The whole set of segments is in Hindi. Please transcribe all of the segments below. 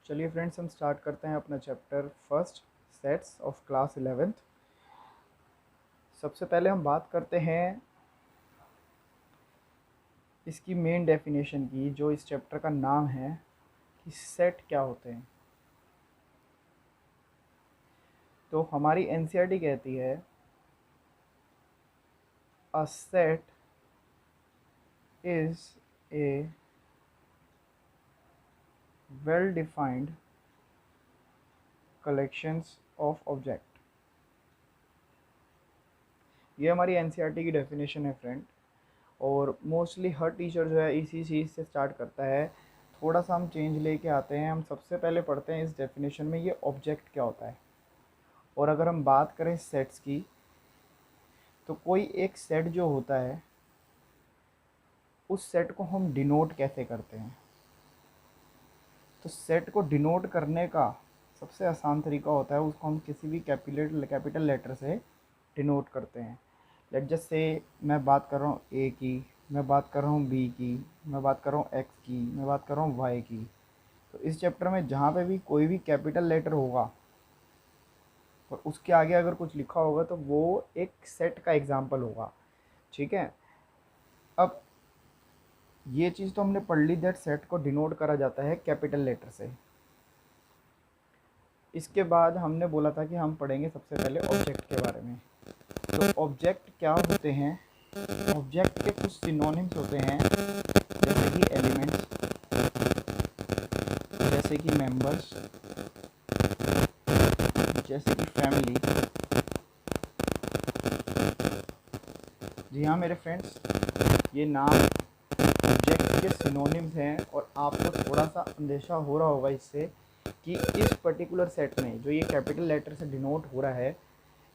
चलिए फ्रेंड्स, हम स्टार्ट करते हैं अपना chapter first, sets of class 11th। सबसे पहले हम बात करते हैं इसकी मेन डेफिनेशन की, जो इस चैप्टर का नाम है कि सेट क्या होते हैं। तो हमारी एनसीईआरटी कहती है a set is a well defined collections of object. ये हमारी एनसीईआरटी की डेफिनेशन है फ्रेंड, और मोस्टली हर टीचर जो है इसी चीज़ से स्टार्ट करता है। थोड़ा सा हम चेंज लेके आते हैं। हम सबसे पहले पढ़ते हैं इस डेफिनेशन में ये ऑब्जेक्ट क्या होता है। और अगर हम बात करें सेट्स की, तो कोई एक सेट जो होता है उस सेट को हम डिनोट कैसे करते हैं। तो सेट को डिनोट करने का सबसे आसान तरीका होता है, उसको हम किसी भी कैपिटल लेटर से डिनोट करते हैं। लेट जस्ट से मैं बात कर रहा हूँ ए की, मैं बात कर रहा हूँ बी की, मैं बात कर रहा हूँ एक्स की, मैं बात कर रहा हूँ वाई की। तो इस चैप्टर में जहाँ पे भी कोई भी कैपिटल लेटर होगा और उसके आगे अगर कुछ लिखा होगा तो वो एक सेट का एग्जाम्पल होगा। ठीक है, अब ये चीज़ तो हमने पढ़ ली, दैट सेट को डिनोट करा जाता है कैपिटल लेटर से। इसके बाद हमने बोला था कि हम पढ़ेंगे सबसे पहले ऑब्जेक्ट के बारे में। तो ऑब्जेक्ट क्या होते हैं? ऑब्जेक्ट के कुछ सिनोनिम्स होते हैं, जैसे कि एलिमेंट्स, जैसे कि मेंबर्स, जैसे कि फैमिली। जी हाँ मेरे फ्रेंड्स, ये नाम ऑब्जेक्ट के सिनोनिम्स हैं, और आपको थोड़ा सा अंदेशा हो रहा होगा इससे कि इस पर्टिकुलर सेट में जो ये कैपिटल लेटर से डिनोट हो रहा है,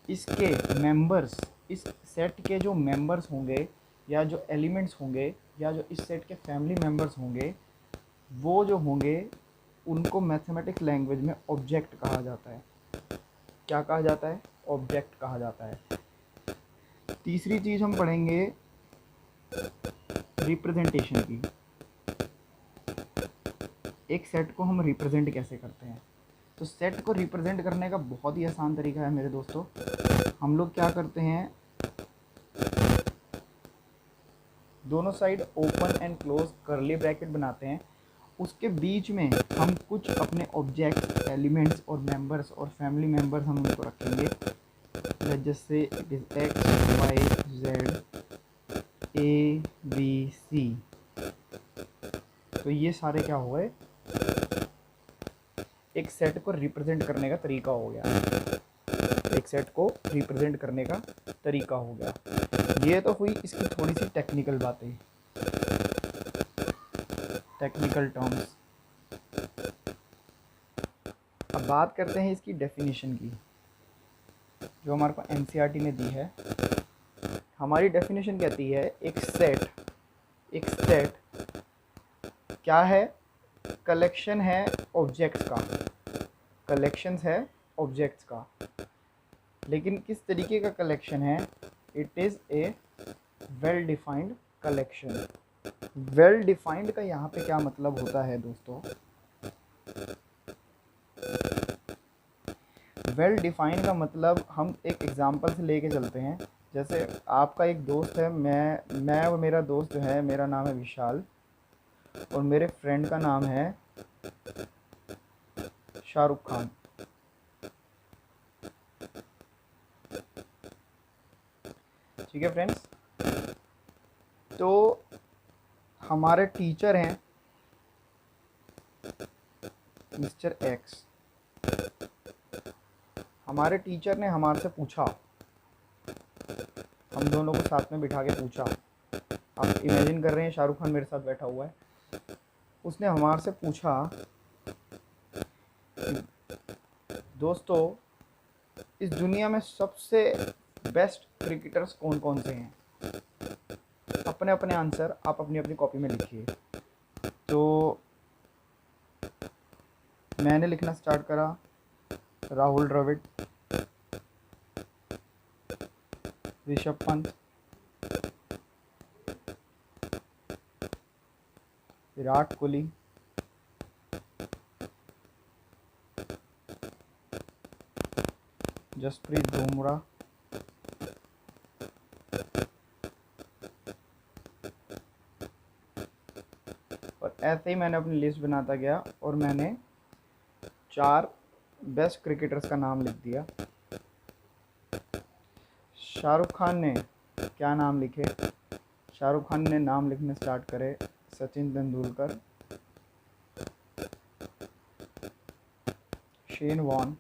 इसके मेंबर्स, इस सेट के जो मेंबर्स होंगे या जो एलिमेंट्स होंगे या जो इस सेट के फैमिली मेंबर्स होंगे, वो जो होंगे उनको मैथमेटिक्स लैंग्वेज में ऑब्जेक्ट कहा जाता है। क्या कहा जाता है? ऑब्जेक्ट कहा जाता है। तीसरी चीज़ हम पढ़ेंगे रिप्रेजेंटेशन की। एक सेट को हम रिप्रेजेंट कैसे करते हैं। तो सेट को रिप्रेजेंट करने का बहुत ही आसान तरीका है मेरे दोस्तों। हम लोग क्या करते हैं, दोनों side open and close curly bracket बनाते हैं, उसके बीच में हम कुछ अपने ऑब्जेक्ट्स, एलिमेंट्स और मेंबर्स और फैमिली मेंबर्स हम उनको रखेंगे। जैसे it is X Y Z A B C. तो ये सारे क्या हुए, एक सेट को रिप्रेजेंट करने का तरीका हो गया। एक सेट को रिप्रेजेंट करने का तरीका हो गया। ये तो हुई इसकी थोड़ी सी टेक्निकल बातें, टेक्निकल टर्म्स। अब बात करते हैं इसकी डेफिनेशन की, जो हमारे को एनसीईआरटी ने दी है। हमारी डेफिनेशन कहती है एक सेट क्या है? कलेक्शन है ऑब्जेक्ट्स का, कलेक्शंस है ऑब्जेक्ट्स का। लेकिन किस तरीके का कलेक्शन है? It is a well defined collection. Well defined का यहाँ पे क्या मतलब होता है दोस्तों? वेल डिफाइंड का मतलब, हम एक एग्जांपल से लेके चलते हैं। जैसे आपका एक दोस्त है, मैं और मेरा दोस्त जो है, मेरा नाम है विशाल और मेरे फ्रेंड का नाम है शाहरुख खान। ठीक है फ्रेंड्स, तो हमारे टीचर हैं मिस्टर एक्स। हमारे टीचर ने हमारे से पूछा, हम दोनों को साथ में बिठा के पूछा। आप इमेजिन कर रहे हैं शाहरुख खान मेरे साथ बैठा हुआ है। उसने हमारे से पूछा, दोस्तों इस दुनिया में सबसे बेस्ट क्रिकेटर्स कौन कौन से हैं? अपने अपने आंसर आप अपनी अपनी कॉपी में लिखिए। तो मैंने लिखना स्टार्ट करा, राहुल द्रविड़, ऋषभ पंत, विराट कोहली, जसप्रीत बुमराह, और ऐसे ही मैंने अपनी लिस्ट बनाता गया और मैंने 4 बेस्ट क्रिकेटर्स का नाम लिख दिया। शाहरुख खान ने क्या नाम लिखे? शाहरुख खान ने नाम लिखने स्टार्ट करे सचिन तेंदुलकर, शेन वॉर्न,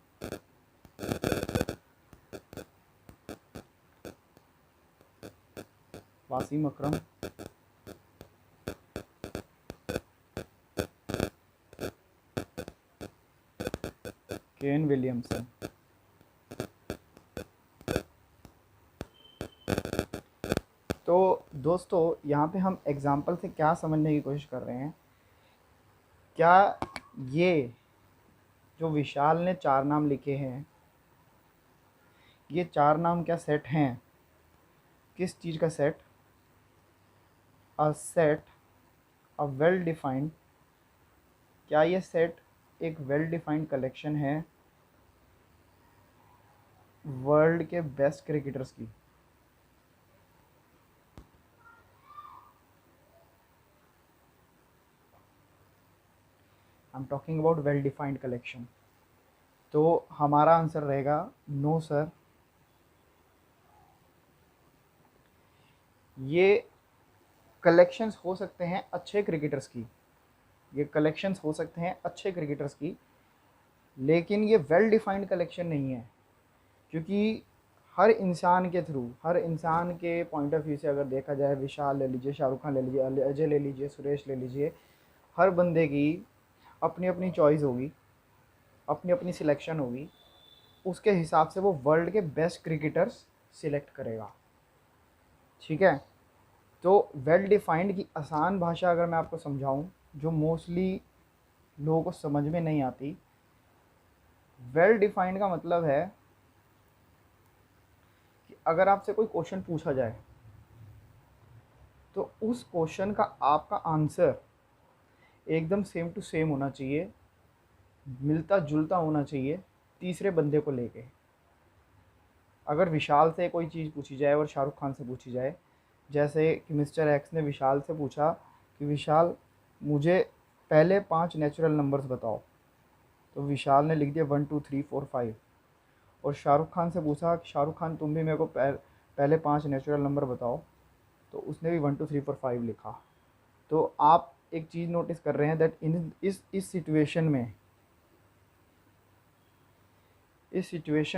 वासीम अकरम, केन विलियमसन। तो दोस्तों यहाँ पे हम एग्जाम्पल से क्या समझने की कोशिश कर रहे हैं, क्या ये जो विशाल ने 4 नाम लिखे हैं, ये 4 नाम क्या सेट हैं? किस चीज़ का set? A set, a well defined. क्या ये सेट एक वेल डिफाइंड कलेक्शन है वर्ल्ड के बेस्ट क्रिकेटर्स की? I am talking about well defined collection. तो हमारा आंसर रहेगा नो सर। ये कलेक्शंस हो सकते हैं अच्छे क्रिकेटर्स की, ये कलेक्शंस हो सकते हैं अच्छे क्रिकेटर्स की, लेकिन ये वेल डिफाइंड कलेक्शन नहीं है। क्योंकि हर इंसान के थ्रू, हर इंसान के पॉइंट ऑफ व्यू से अगर देखा जाए, विशाल ले लीजिए, शाहरुख खान ले लीजिए, अजय ले लीजिए, सुरेश ले लीजिए, हर बंदे की अपनी अपनी चॉइस होगी, अपनी अपनी सिलेक्शन होगी, उसके हिसाब से वो वर्ल्ड के बेस्ट क्रिकेटर्स सिलेक्ट करेगा। ठीक है? तो वेल डिफाइंड की आसान भाषा अगर मैं आपको समझाऊं, जो मोस्टली लोगों को समझ में नहीं आती, वेल डिफाइंड का मतलब है कि अगर आपसे कोई क्वेश्चन पूछा जाए तो उस क्वेश्चन का आपका आंसर एकदम सेम टू सेम होना चाहिए, मिलता जुलता होना चाहिए तीसरे बंदे को लेके। अगर विशाल से कोई चीज़ पूछी जाए और शाहरुख खान से पूछी जाए, जैसे कि मिस्टर एक्स ने विशाल से पूछा कि विशाल मुझे पहले 5 नेचुरल नंबर्स बताओ, तो विशाल ने लिख दिया 1 2 3 4 5। और शाहरुख खान से पूछा कि शाहरुख खान तुम भी मेरे को पहले 5 नेचुरल नंबर बताओ, तो उसने भी 1 2 3 4 5 लिखा। तो आप एक चीज़ नोटिस कर रहे हैं दैट इस सिचुएशन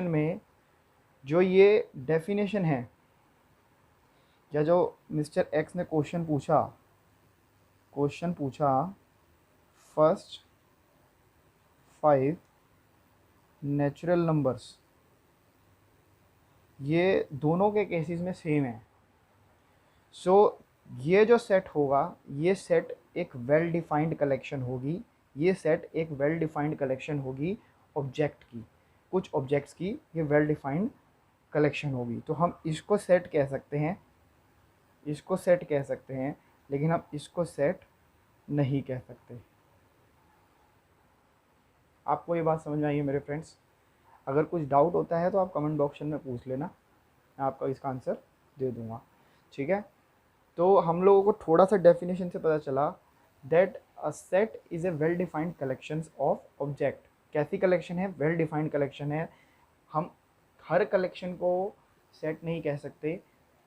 में, जो ये डेफिनेशन है, या जो मिस्टर एक्स ने क्वेश्चन पूछा फर्स्ट 5 नेचुरल नंबर्स, ये दोनों के केसेस में सेम है। सो ये जो सेट होगा, ये सेट एक वेल डिफाइंड कलेक्शन होगी, ये सेट एक वेल डिफाइंड कलेक्शन होगी ऑब्जेक्ट की, कुछ ऑब्जेक्ट्स की ये वेल डिफाइंड कलेक्शन होगी। तो हम इसको सेट कह सकते हैं, इसको सेट कह सकते हैं, लेकिन हम इसको सेट नहीं कह सकते। आपको ये बात समझ में आई है मेरे फ्रेंड्स? अगर कुछ डाउट होता है तो आप कमेंट बॉक्स में पूछ लेना, मैं आपका इसका आंसर दे दूँगा। ठीक है? तो हम लोगों को थोड़ा सा डेफिनेशन से पता चला that a set is a well defined collections of object. कैसी कलेक्शन है? वेल डिफाइंड कलेक्शन है। हम हर कलेक्शन को सेट नहीं कह सकते,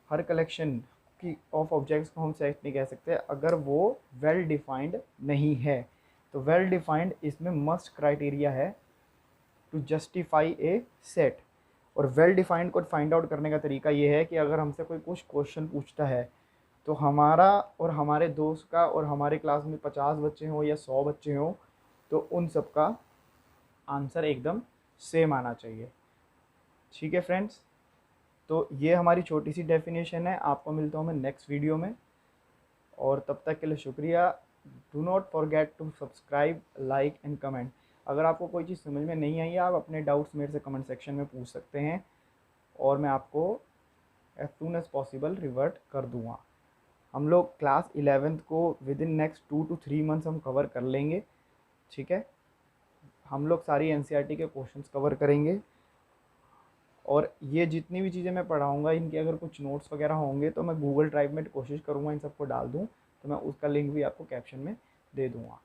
हर कलेक्शन की ऑफ ऑब्जेक्ट्स को हम सेट नहीं कह सकते अगर वो वेल डिफाइंड नहीं है। तो वेल डिफाइंड इसमें मस्ट क्राइटेरिया है टू जस्टिफाई ए सेट। और वेल डिफाइंड को फाइंड आउट करने का तरीका ये है कि अगर हमसे कोई कुछ क्वेश्चन पूछता है, तो हमारा और हमारे दोस्त का और हमारे क्लास में 50 बच्चे हों या 100 बच्चे हों, तो उन सब का आंसर एकदम सेम आना चाहिए। ठीक है फ्रेंड्स? तो ये हमारी छोटी सी डेफिनेशन है। आपको मिलता हूँ मैं नेक्स्ट वीडियो में, और तब तक के लिए शुक्रिया। Do not forget to subscribe, like and comment. अगर आपको कोई चीज़ समझ में नहीं आई, आप अपने डाउट्स मेरे से कमेंट सेक्शन में पूछ सकते हैं, और मैं आपको as soon as possible revert कर दूँगा। हम लोग क्लास 11th को within next 2 to 3 months हम कवर कर लेंगे। ठीक है? हम लोग सारी एनसीईआरटी के क्वेश्चंस कवर करेंगे। और ये जितनी भी चीज़ें मैं पढ़ाऊँगा, इनके अगर कुछ नोट्स वगैरह होंगे तो मैं गूगल ड्राइव में कोशिश करूँगा इन सबको डाल दूँ, तो मैं उसका लिंक भी आपको कैप्शन में दे दूँगा।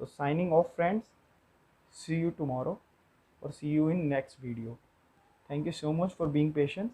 So signing off friends, see you tomorrow और see you in next video. Thank you so much for being patient.